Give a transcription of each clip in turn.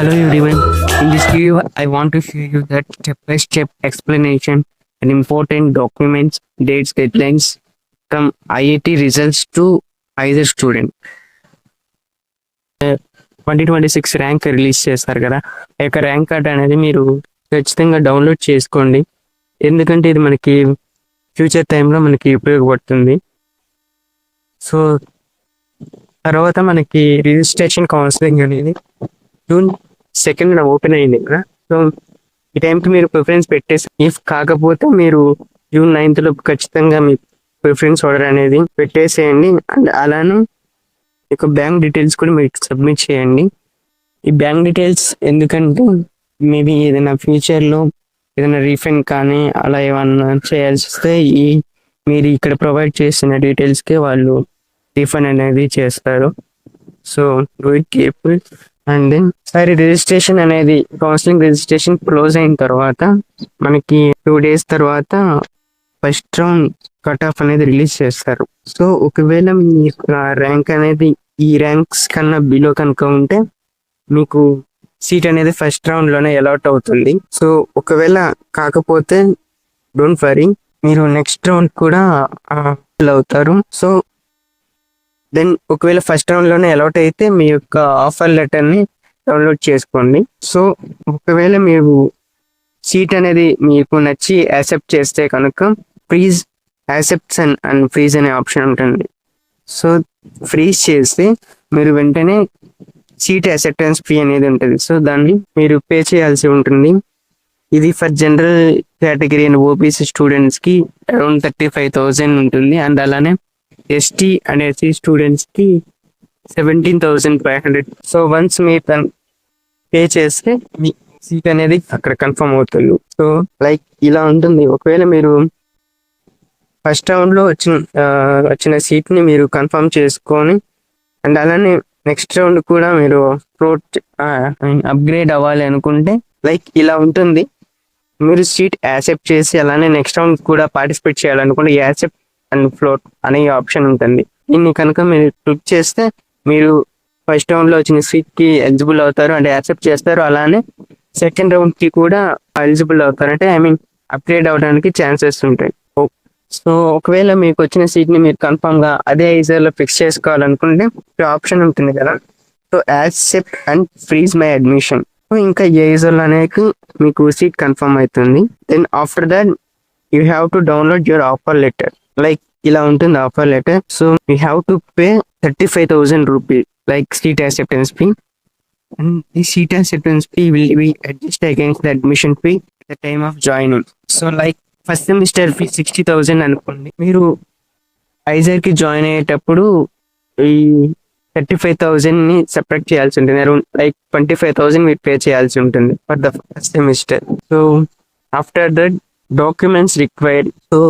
Hello everyone. In this video, I want to show you that step-by-step explanation and important documents, dates, deadlines from IIT results to either student. 2026 rank release చేస్తారు కదా, ఆ యొక్క rank card అనేది మీరు ఖచ్చితంగా download చేసుకోండి. ఎందుకంటే ఇది మనకి ఫ్యూచర్ టైంలో మనకి ఉపయోగపడుతుంది. సో తర్వాత మనకి రిజిస్ట్రేషన్ కౌన్సిలింగ్ అనేది జూన్ 2nd ఓపెన్ అయింది కదా. సో ఈ టైంకి మీరు ప్రిఫరెన్స్ పెట్టేసి, ఇఫ్ కాకపోతే మీరు జూన్ 9th లోపు ఖచ్చితంగా మీ ప్రిఫరెన్స్ ఆర్డర్ అనేది పెట్టేసేయండి. అండ్ అలానే ఇక బ్యాంక్ డీటెయిల్స్ కూడా మీరు సబ్మిట్ చేయండి. ఈ బ్యాంక్ డీటెయిల్స్ ఎందుకంటే మేబీ ఏదైనా ఫ్యూచర్లో ఏదైనా రీఫండ్ కానీ అలా ఏమన్నా చేయాల్సి వస్తే మీరు ఇక్కడ ప్రొవైడ్ చేసిన డీటెయిల్స్కే వాళ్ళు రీఫండ్ అనేది చేస్తారు. So do it careful. And then సరే, రిజిస్ట్రేషన్ అనేది కౌన్సిలింగ్ రిజిస్ట్రేషన్ క్లోజ్ అయిన తర్వాత మనకి 2 days తర్వాత ఫస్ట్ రౌండ్ కట్ ఆఫ్ అనేది రిలీజ్ చేస్తారు. సో ఒకవేళ మీ ర్యాంక్ అనేది ఈ ర్యాంక్స్ కన్నా బిలో కనుక ఉంటే మీకు సీట్ అనేది ఫస్ట్ రౌండ్ లోనే అలాట్ అవుతుంది. సో ఒకవేళ కాకపోతే డోంట్ వరీ, మీరు నెక్స్ట్ రౌండ్ కూడా అవుతారు. సో దెన్ ఒకవేళ ఫస్ట్ రౌండ్ లోనే అలాట్ అయితే మీ యొక్క ఆఫర్ లెటర్ ని డౌన్లోడ్ చేసుకోండి. సో ఒకవేళ మీరు సీట్ అనేది మీకు నచ్చి యాక్సెప్ట్ చేస్తే కనుక ఫ్రీజ్ యాక్సెప్ట్స్ అండ్ ఫ్రీజ్ అనే ఆప్షన్ ఉంటుంది. సో ఫ్రీజ్ చేస్తే మీరు వెంటనే సీట్ యాక్సెప్టెన్స్ ఫీ అనేది ఉంటుంది. సో దాన్ని మీరు పే చేయాల్సి ఉంటుంది. ఇది for general category and OBC students కి అరౌండ్ 35,000 ఉంటుంది. అండ్ అలానే ఎస్టీ అండ్ ఎస్సీ స్టూడెంట్స్ కి 17,500. సో వన్స్ మీరు పే చేస్తే మీ సీట్ అనేది అక్కడ కన్ఫర్మ్ అవుతుంది. సో లైక్ ఇలా ఉంటుంది. ఒకవేళ మీరు ఫస్ట్ రౌండ్ లో వచ్చిన సీట్ ని మీరు కన్ఫర్మ్ చేసుకొని అండ్ అలానే నెక్స్ట్ రౌండ్ కూడా మీరు అప్గ్రేడ్ అవ్వాలి అనుకుంటే లైక్ ఇలా ఉంటుంది. మీరు సీట్ యాక్సెప్ట్ చేసి అలానే నెక్స్ట్ రౌండ్ కూడా పార్టిసిపేట్ చేయాలనుకుంటే యాక్సెప్ట్ అండ్ ఫ్లోట్ అనే ఆప్షన్ ఉంటుంది. దీన్ని కనుక మీరు క్లిక్ చేస్తే మీరు ఫస్ట్ రౌండ్ లో వచ్చిన సీట్ కి ఎలిజిబుల్ అవుతారు అంటే యాక్సెప్ట్ చేస్తారు. అలానే సెకండ్ రౌండ్ కి కూడా ఎలిజిబుల్ అవుతారు అంటే అప్గ్రేడ్ అవడానికి ఛాన్సెస్ ఉంటాయి. సో ఒకవేళ మీకు వచ్చిన సీట్ ని మీరు కన్ఫర్మ్ గా అదే ఐజర్ లో ఫిక్స్ చేసుకోవాలనుకుంటే ఆప్షన్ ఉంటుంది కదా. So accept and freeze my admission. ఇంకా ఐజర్ లో అనేది మీకు సీట్ కన్ఫర్మ్ అవుతుంది. Then after that you have to download your offer letter. Like ఇలా ఉంటుంది offer letter. So you have to pay 35,000 rupees like seat acceptance fee, and the seat acceptance fee will be adjusted against the admission fee at the time of joining. So like first semester fee 60,000 అనుకోండి. మీరు IISER కి join అయ్యేటప్పుడు ఈ 35,000 ని separate చేయాల్సి ఉంటుంది. Around like 25,000 మీరు pay చేయాల్సి ఉంటుంది for the first semester. So after that documents required. So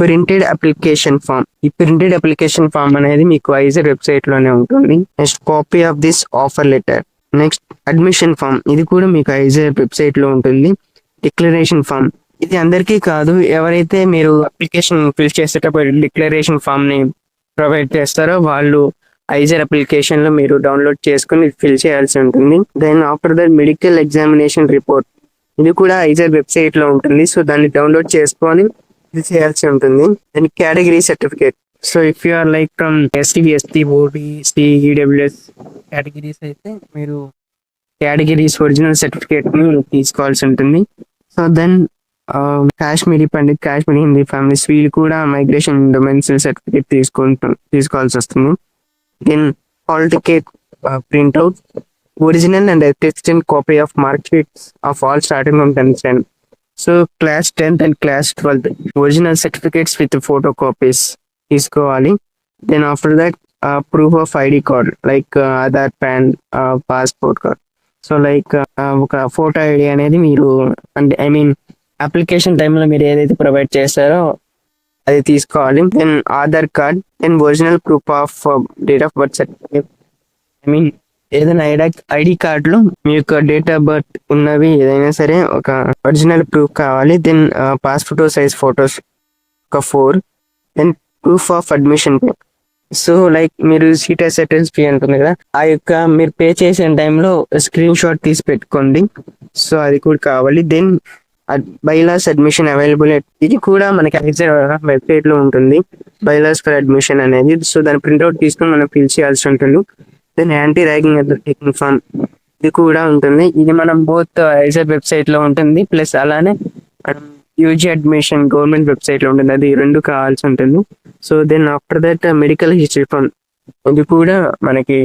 printed application form. ఈ ప్రింటెడ్ అప్లికేషన్ ఫామ్ అనేది మీకు ఐజర్ వెబ్సైట్ లోనే ఉంటుంది. Next copy of this offer letter. Next admission form, ఇది కూడా మీకు ఐజర్ వెబ్సైట్ లో ఉంటుంది. డిక్లరేషన్ ఫామ్, ఇది అందరికీ కాదు, ఎవరైతే మీరు అప్లికేషన్ ఫిల్ చేసేటప్పుడు డిక్లరేషన్ ఫామ్ ని ప్రొవైడ్ చేస్తారో వాళ్ళు ఐజర్ అప్లికేషన్ లో మీరు డౌన్లోడ్ చేసుకుని ఫిల్ చేయాల్సి ఉంటుంది. Then after that medical examination report, ఇది కూడా ఐజర్ వెబ్సైట్ లో ఉంటుంది. సో దాన్ని డౌన్లోడ్ చేసుకొని ఫిల్ చేయాల్సి ఉంటుంది. Then category certificate. So if you are like from ST, ST, OBC, EWS categories అయితే మీరు కేటగిరీస్ ఒరిజినల్ సర్టిఫికేట్ ని తీసుకోవాల్సి ఉంటుంది. So then Kashmiri Pandit, Kashmiri Hindi families వీళ్ళు కూడా మైగ్రేషన్ డొమైన్స్ సర్టిఫికేట్ తీసుకోవాల్సి వస్తుంది. Then hall ticket printout, original and attested copy of mark sheets of all starting from 10th. So class 10th and class 12th original certificates with photocopies తీసుకోవాలి. Then after that proof of ID card like Aadhaar, pan, passport card. So like ఒక photo ID అనేది మీరు అంటే application టైంలో మీరు ఏదైతే provide చేస్తారో అది తీసుకోవాలి. Then Aadhaar card, then original proof of date of birth certificate. ఏదైనా ఐడి కార్డులో మీ యొక్క డేట్ ఆఫ్ బర్త్ ఉన్నవి ఏదైనా సరే ఒక ఒరిజినల్ ప్రూఫ్ కావాలి. దెన్ పాస్పోర్ట్ సైజ్ ఫోటోస్ ఒక 4. Then proof of admission. So like మీరు సీట్ అసెప్టెన్స్ ఫీ ఉంటుంది కదా, ఆ యొక్క మీరు పే చేసిన టైంలో స్క్రీన్ షాట్ తీసి పెట్టుకోండి. సో అది కూడా కావాలి. దెన్ బైలాస్ అడ్మిషన్ అవైలబుల్, ఇది కూడా మనకి వెబ్సైట్ లో ఉంటుంది, బైలాస్ ఫర్ అడ్మిషన్ అనేది. సో దాని ప్రింట్అవుట్ తీసుకొని మనం ఫిల్ చేయాల్సి ఉంటుంది. Then anti ragging technique form, ఇది కూడా ఉంటుంది. ఇది మనం బోత్ ఐజర్ వెబ్సైట్ లో ఉంటుంది, ప్లస్ అలానే యూజీ అడ్మిషన్ గవర్నమెంట్ వెబ్సైట్ లో ఉంటుంది, అది రెండు కావాల్సి ఉంటుంది. So then after that medical history form, ఇది కూడా మనకి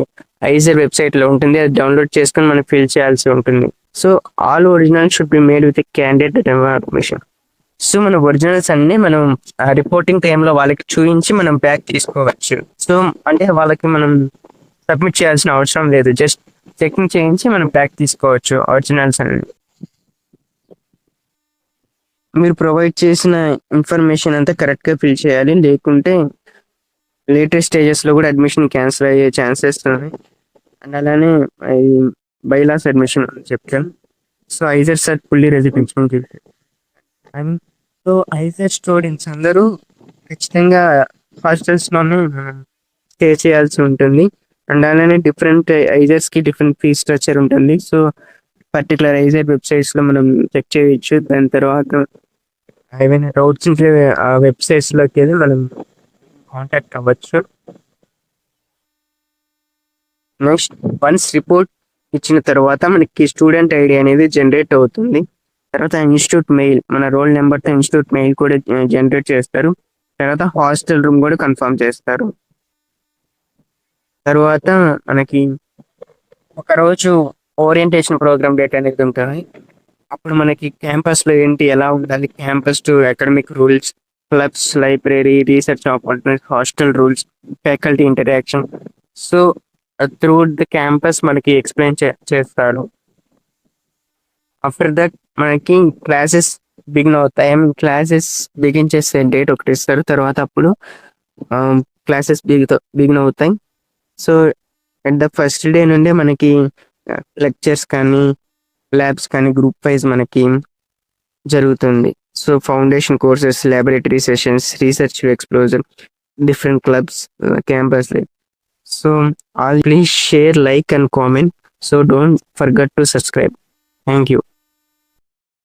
ఐజర్ వెబ్సైట్ లో ఉంటుంది, అది డౌన్లోడ్ చేసుకొని మనం ఫిల్ చేయాల్సి ఉంటుంది. So all original should be made with candidate admission. So మన ఒరిజినల్స్ అన్ని మనం రిపోర్టింగ్ టైంలో వాళ్ళకి చూపించి మనం బ్యాక్ తీసుకోవచ్చు. సో అంటే వాళ్ళకి మనం సబ్మిట్ చేయాల్సిన అవసరం లేదు, జస్ట్ చెకింగ్ చేయించి మనం బ్యాక్ తీసుకోవచ్చు ఒరిజినల్స్ అన్ని. మీరు ప్రొవైడ్ చేసిన ఇన్ఫర్మేషన్ అంతా కరెక్ట్గా ఫిల్ చేయాలి, లేకుంటే లేటర్ స్టేజెస్లో కూడా అడ్మిషన్ క్యాన్సిల్ అయ్యే ఛాన్సెస్ ఉన్నాయి. అండ్ అలానే బైలాస్ అడ్మిషన్ చెప్తాను. So IISER sir fully residential and so IISER students అందరూ ఖచ్చితంగా హాస్టల్స్లోనే స్టే చేయాల్సి ఉంటుంది. అండ్ అలానే డిఫరెంట్ ఐజర్స్కి డిఫరెంట్ ఫీ స్ట్రక్చర్ ఉంటుంది. సో పర్టికులర్ ఐజర్ వెబ్సైట్స్లో మనం చెక్ చేయొచ్చు. దాని తర్వాత ఏమైనా డౌట్స్ ఉంటే ఆ వెబ్సైట్స్లోకి వెళ్ళి మనం కాంటాక్ట్ అవ్వచ్చు. నెక్స్ట్ వన్స్ రిపోర్ట్ ఇచ్చిన తర్వాత మనకి స్టూడెంట్ ఐడి అనేది జనరేట్ అవుతుంది. తర్వాత ఇన్స్టిట్యూట్ మెయిల్, మన రోల్ నెంబర్తో ఇన్స్టిట్యూట్ మెయిల్ కూడా జనరేట్ చేస్తారు. తర్వాత హాస్టల్ రూమ్ కూడా కన్ఫర్మ్ చేస్తారు. తర్వాత మనకి ఒకరోజు ఓరియంటేషన్ ప్రోగ్రామ్ డేట్ అనేది ఉంటుంది. అప్పుడు మనకి క్యాంపస్లో ఏంటి ఎలా ఉండాలి, campus to academic rules, clubs, library, research opportunities, hostel rules, faculty interaction. So through the campus మనకి ఎక్స్ప్లెయిన్ చేస్తాడు. ఆఫ్టర్ దట్ మనకి క్లాసెస్ బిగిన్ అవుతాయి. క్లాసెస్ బిగిన్ చేసే డేట్ ఒకటి ఇస్తారు. తర్వాత అప్పుడు క్లాసెస్ బిగిన్ అవుతాయి. So at the first day నుండే మనకి లెక్చర్స్ కానీ ల్యాబ్స్ కానీ గ్రూప్ వైజ్ మనకి జరుగుతుంది. So foundation courses, laboratory sessions, research ఎక్స్ప్లోజర్, different clubs, campus life. So all please share, like and comment. So don't forget to subscribe. Thank you.